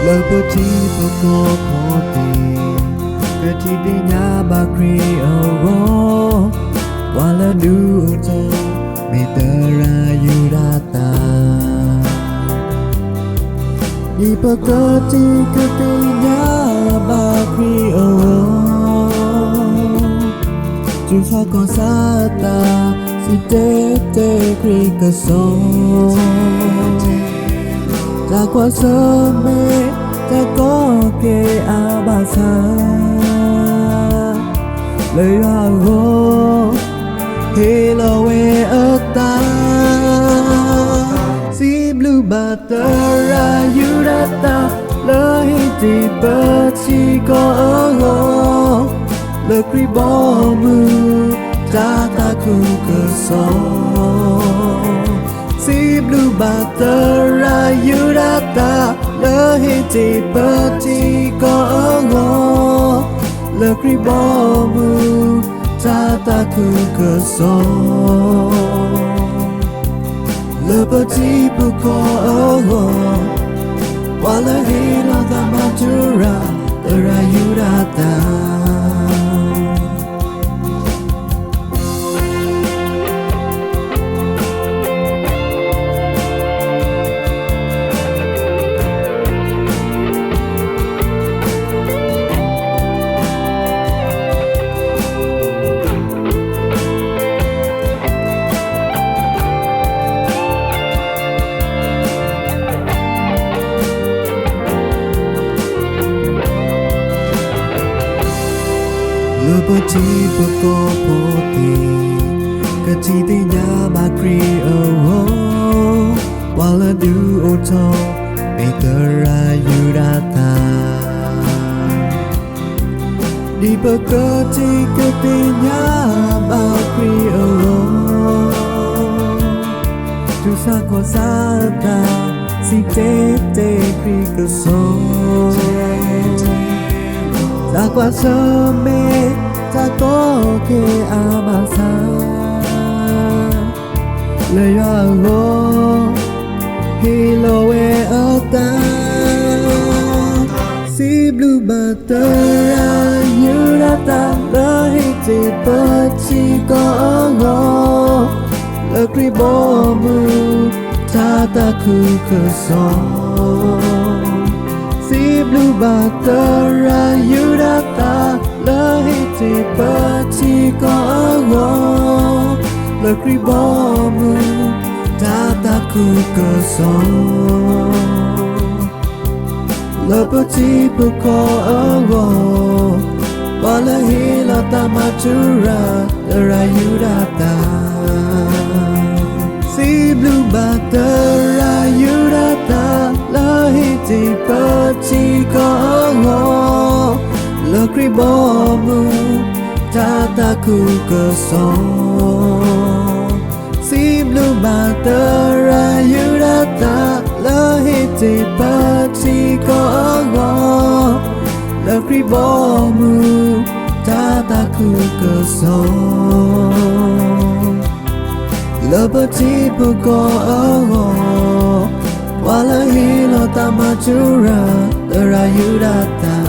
Leperti pokok-poti Ketidinya bakri awo Wala duto Mitera yudata Di peketi ketidinya bakri awo Jufa konsata Si te kri kesongจากว่าเสมจะก็เกอาบาซาเลยว่าโวเฮโลเวอตาสีบลูบาตรายูราตาเลยจีเปิดชีก็โงเลยกรีบอมือจากตาคูกระสอสีบลูบาตรายูราตาเลยจีเปิดจีก็โงเลยกรีบอมือจากตาคูกระสอเลยเปิดจีปุกโงวาลาฮิลาตามาจูราตรายูราตาLeperti pokok-poti Ketidinya bakri awo Wala duto Mitera yudata Di peketi ketidinya bakri awo Jusa konsata Si te kri kesongจากว่าเสมจะก็เกอาบาซาเลยว่าโวฮิโลเวอตาสีบลูบาตรายูราตาเลยจีเปิดชีก็โงเลยกรีบอมือชาตาคูกระสองสีบลูบาตรายูราตาเลยจีเปิดชีก็โงเลยกรีบอมือตาตาคูกระสองเลยเปิดจีปุกโงวาลาฮิลาตามาจูราตรายูราตาสีบลูบาตรายูราตาเลยจีเปิดชีก็โงเลยกรีบอมือตาตาคูกระสองสีบลูบาตรายูราตาเลยจีเปิดชีก็โงเลยกรีบอมือตาตาคูกระสองLeperti pokok Wala hilo tama jura Tera yudata